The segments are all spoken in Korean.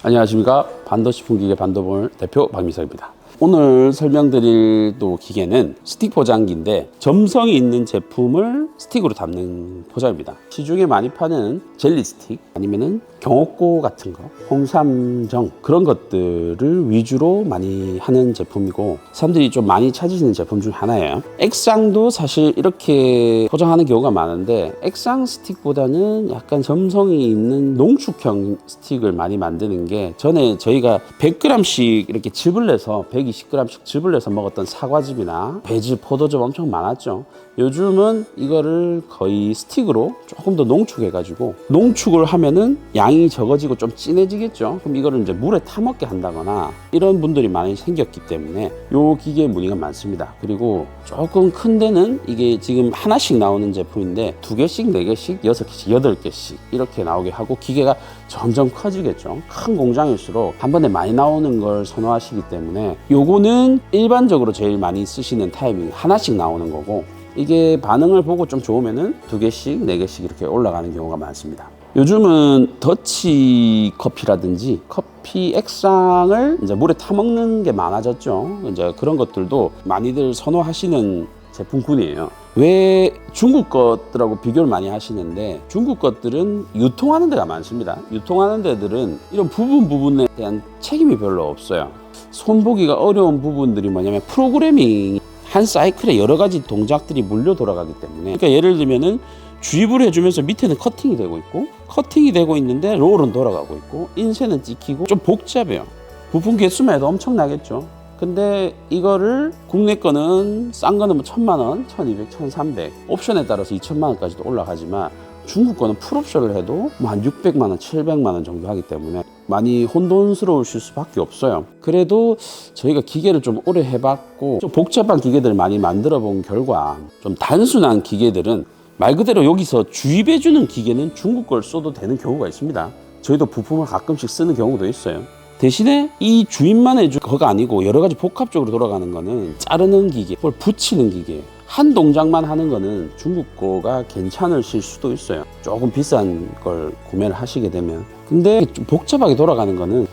안녕하십니까. 반도식품기계 반도볼 대표 박미석입니다. 오늘 설명드릴 또 기계는 스틱 포장기인데 점성이 있는 제품을 스틱으로 담는 포장입니다. 시중에 많이 파는 젤리 스틱 아니면은 경옥고 같은 거, 홍삼정 그런 것들을 위주로 많이 하는 제품이고 사람들이 좀 많이 찾으시는 제품 중 하나예요. 액상도 사실 이렇게 포장하는 경우가 많은데 액상 스틱보다는 약간 점성이 있는 농축형 스틱을 많이 만드는 게 전에 저희가 100g씩 이렇게 즙을 내서 120g씩 즙을 내서 먹었던 사과즙이나 배즙, 포도즙 엄청 많았죠. 요즘은 이거를 거의 스틱으로 조금 더 농축해가지고 농축을 하면은 양이 적어지고 좀 진해지겠죠. 그럼 이거를 이제 물에 타먹게 한다거나 이런 분들이 많이 생겼기 때문에 이 기계에 문의가 많습니다. 그리고 조금 큰 데는 이게 지금 하나씩 나오는 제품인데 2개씩, 4개씩, 6개씩, 8개씩 이렇게 나오게 하고 기계가 점점 커지겠죠. 큰 공장일수록 한 번에 많이 나오는 걸 선호하시기 때문에 요거는 일반적으로 제일 많이 쓰시는 타입이 하나씩 나오는 거고 이게 반응을 보고 좀 좋으면은 2개씩, 4개씩 이렇게 올라가는 경우가 많습니다. 요즘은 더치 커피라든지 커피 액상을 이제 물에 타먹는 게 많아졌죠. 이제 그런 것들도 많이들 선호하시는 제품군이에요. 왜 중국 것들하고 비교를 많이 하시는데 중국 것들은 유통하는 데가 많습니다. 유통하는 데들은 이런 부분에 대한 책임이 별로 없어요. 손보기가 어려운 부분들이 뭐냐면 프로그래밍 한 사이클에 여러 가지 동작들이 물려 돌아가기 때문에 그러니까 예를 들면은 주입을 해주면서 밑에는 커팅이 되고 있고 커팅이 되고 있는데 롤은 돌아가고 있고 인쇄는 찍히고 좀 복잡해요. 부품 개수만 해도 엄청나겠죠. 근데 이거를 국내 거는 싼 거는 뭐 1,000만 원, 1,200, 1,300 옵션에 따라서 2,000만 원까지도 올라가지만 중국 거는 풀옵션을 해도 뭐 한 600만 원, 700만 원 정도 하기 때문에 많이 혼돈스러우실 수밖에 없어요. 그래도 저희가 기계를 좀 오래 해봤고 좀 복잡한 기계들을 많이 만들어 본 결과 좀 단순한 기계들은 말 그대로 여기서 주입해주는 기계는 중국 걸 써도 되는 경우가 있습니다. 저희도 부품을 가끔씩 쓰는 경우도 있어요. 대신에 이 주입만 해줄 거가 아니고 여러 가지 복합적으로 돌아가는 거는 자르는 기계, 그걸 붙이는 기계 한 동작만 하는 거는 중국 거가 괜찮으실 수도 있어요. 조금 비싼 걸 구매를 하시게 되면. 근데 좀 복잡하게 돌아가는 거는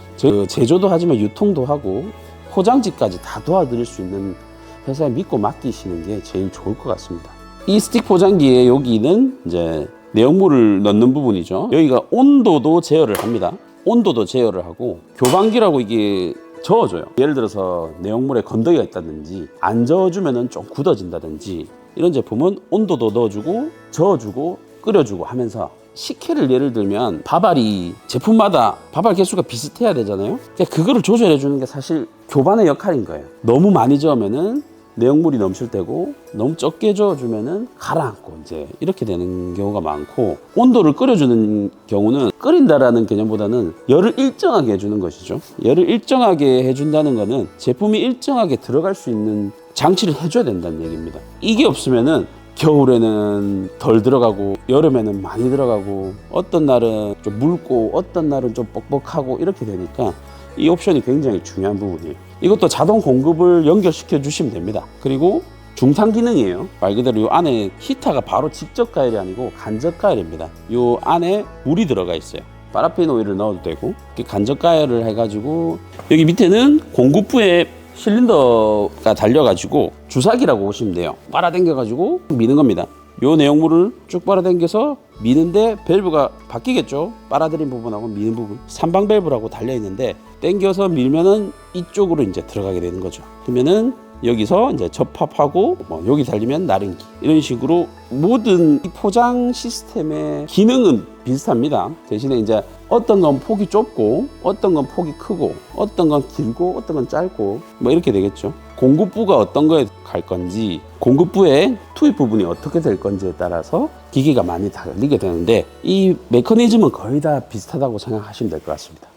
제조도 하지만 유통도 하고 포장지까지 다 도와드릴 수 있는 회사에 믿고 맡기시는 게 제일 좋을 것 같습니다. 이 스틱 포장기의 여기는 이제 내용물을 넣는 부분이죠. 여기가 온도도 제어를 합니다. 온도도 제어를 하고 교반기라고 이게 저어줘요. 예를 들어서 내용물에 건더기가 있다든지 안 저어주면 좀 굳어진다든지 이런 제품은 온도도 넣어주고 저어주고 끓여주고 하면서 식혜를 예를 들면 밥알이 제품마다 밥알 개수가 비슷해야 되잖아요. 그거를 조절해 주는 게 사실 교반의 역할인 거예요. 너무 많이 저으면은 내용물이 넘칠 때고 너무 적게 저어주면은 가라앉고 이제 이렇게 되는 경우가 많고 온도를 끓여주는 경우는 끓인다라는 개념보다는 열을 일정하게 해주는 것이죠. 열을 일정하게 해준다는 거는 제품이 일정하게 들어갈 수 있는 장치를 해줘야 된다는 얘기입니다. 이게 없으면은 겨울에는 덜 들어가고 여름에는 많이 들어가고 어떤 날은 좀 묽고 어떤 날은 좀 뻑뻑하고 이렇게 되니까 이 옵션이 굉장히 중요한 부분이에요. 이것도 자동 공급을 연결시켜 주시면 됩니다. 그리고 중탕 기능이에요. 말 그대로 이 안에 히터가 바로 직접 가열이 아니고 간접 가열입니다. 이 안에 물이 들어가 있어요. 파라핀 오일을 넣어도 되고 간접 가열을 해가지고 여기 밑에는 공급부에 실린더가 달려가지고 주사기라고 보시면 돼요. 빨아당겨가지고 미는 겁니다. 요 내용물을 쭉 빨아당겨서 미는데 밸브가 바뀌겠죠. 빨아들인 부분하고 미는 부분 3방 밸브라고 달려있는데 당겨서 밀면은 이쪽으로 이제 들어가게 되는 거죠. 그러면은 여기서 이제 접합하고 여기 달리면 나른기 이런 식으로 모든 이 포장 시스템의 기능은 비슷합니다. 대신에 이제 어떤 건 폭이 좁고 어떤 건 폭이 크고 어떤 건 길고 어떤 건 짧고 이렇게 되겠죠. 공급부가 어떤 거에 갈 건지 공급부의 투입 부분이 어떻게 될 건지에 따라서 기기가 많이 달리게 되는데 이 메커니즘은 거의 다 비슷하다고 생각하시면 될 것 같습니다.